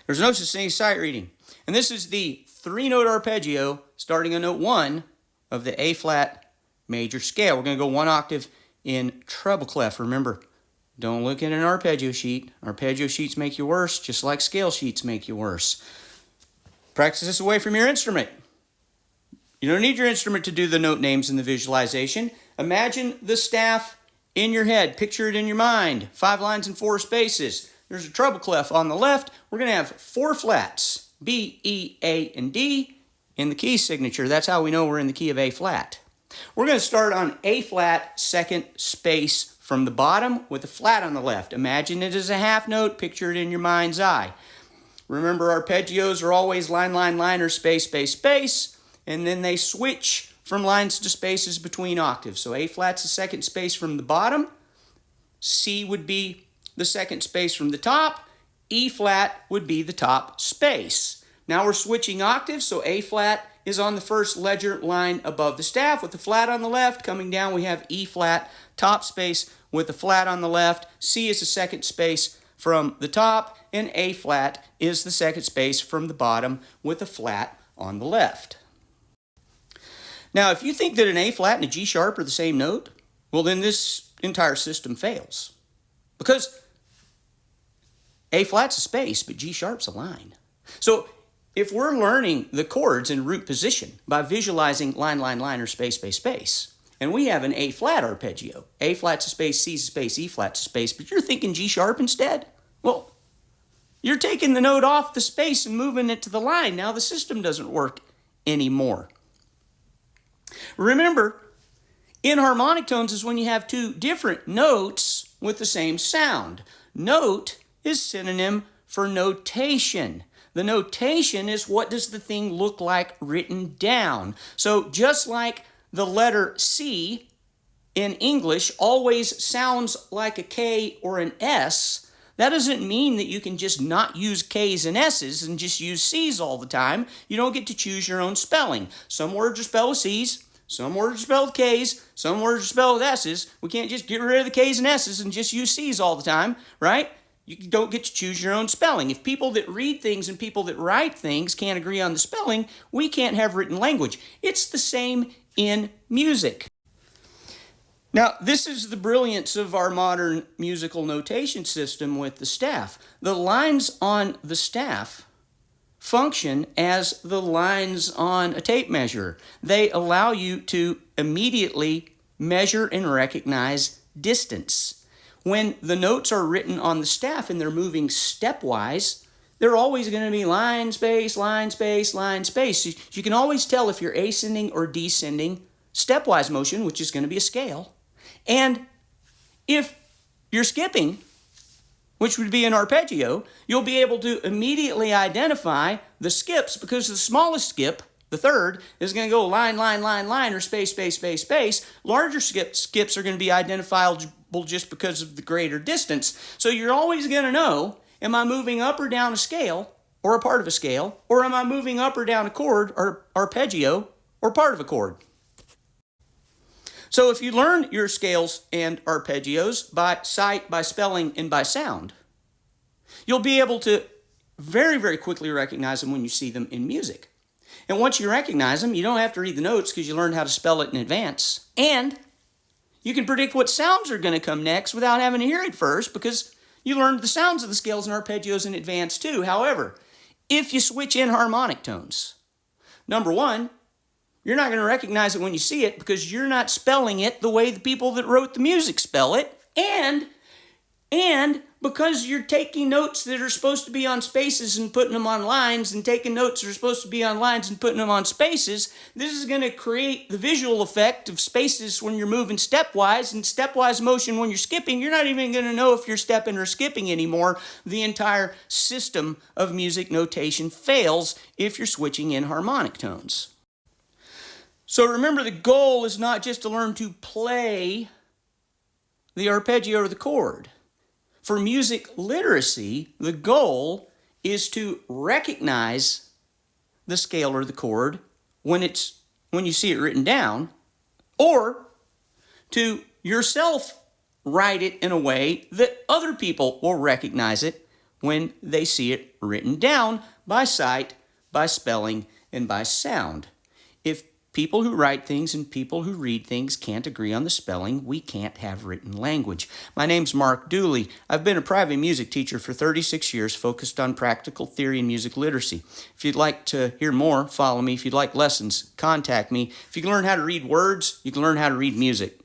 There's no such thing as sight reading. And this is the 3-note arpeggio starting on note 1 of the A-flat major scale. We're going to go 1 octave in treble clef. Remember, don't look at an arpeggio sheet. Arpeggio sheets make you worse, just like scale sheets make you worse. Practice this away from your instrument. You don't need your instrument to do the note names and the visualization. Imagine the staff in your head. Picture it in your mind. 5 lines and 4 spaces. There's a treble clef on the left. We're going to have 4 flats, B, E, A, and D, in the key signature. That's how we know we're in the key of A flat. We're going to start on A flat, second space from the bottom with a flat on the left. Imagine it as a half note. Picture it in your mind's eye. Remember, arpeggios are always line, line, line, or space, space, space, and then they switch from lines to spaces between octaves. So A flat's the second space from the bottom. C would be the second space from the top. E flat would be the top space. Now we're switching octaves, so A flat is on the first ledger line above the staff with the flat on the left. Coming down, we have E flat, top space with the flat on the left. C is the second space from the top, and A flat is the second space from the bottom with a flat on the left. Now, if you think that an A flat and a G sharp are the same note, well, then this entire system fails. Because A flat's a space, but G sharp's a line. So if we're learning the chords in root position by visualizing line, line, line, or space, space, space, and we have an A flat arpeggio, A flat's a space, C's a space, E flat's a space, but you're thinking G sharp instead, well, you're taking the note off the space and moving it to the line. Now the system doesn't work anymore. Remember, inharmonic tones is when you have 2 different notes with the same sound. Note is synonym for notation. The notation is what does the thing look like written down. So just like the letter C in English always sounds like a K or an S, that doesn't mean that you can just not use K's and S's and just use C's all the time. You don't get to choose your own spelling. Some words are spelled with C's, some words are spelled with K's, some words are spelled with S's. We can't just get rid of the K's and S's and just use C's all the time, right? You don't get to choose your own spelling. If people that read things and people that write things can't agree on the spelling, we can't have written language. It's the same in music. Now, this is the brilliance of our modern musical notation system with the staff. The lines on the staff function as the lines on a tape measure. They allow you to immediately measure and recognize distance. When the notes are written on the staff and they're moving stepwise, they're always going to be line, space, line, space, line, space. You can always tell if you're ascending or descending stepwise motion, which is going to be a scale. And if you're skipping, which would be an arpeggio, you'll be able to immediately identify the skips because the smallest skip, the third, is going to go line, line, line, line, or space, space, space, space. Larger skips are going to be identifiable just because of the greater distance. So you're always going to know, am I moving up or down a scale, or a part of a scale, or am I moving up or down a chord, or arpeggio, or part of a chord? So if you learn your scales and arpeggios by sight, by spelling, and by sound, you'll be able to very, very quickly recognize them when you see them in music. And once you recognize them, you don't have to read the notes because you learned how to spell it in advance. And you can predict what sounds are going to come next without having to hear it first because you learned the sounds of the scales and arpeggios in advance too. However, if you switch in harmonic tones, number one, you're not going to recognize it when you see it because you're not spelling it the way the people that wrote the music spell it. And because you're taking notes that are supposed to be on spaces and putting them on lines and taking notes that are supposed to be on lines and putting them on spaces, this is going to create the visual effect of spaces when you're moving stepwise and stepwise motion when you're skipping. You're not even going to know if you're stepping or skipping anymore. The entire system of music notation fails if you're switching in harmonic tones. So remember, the goal is not just to learn to play the arpeggio or the chord. For music literacy, the goal is to recognize the scale or the chord when you see it written down, or to yourself write it in a way that other people will recognize it when they see it written down by sight, by spelling, and by sound. If people who write things and people who read things can't agree on the spelling, we can't have written language. My name's Mark Dooley. I've been a private music teacher for 36 years, focused on practical theory and music literacy. If you'd like to hear more, follow me. If you'd like lessons, contact me. If you can learn how to read words, you can learn how to read music.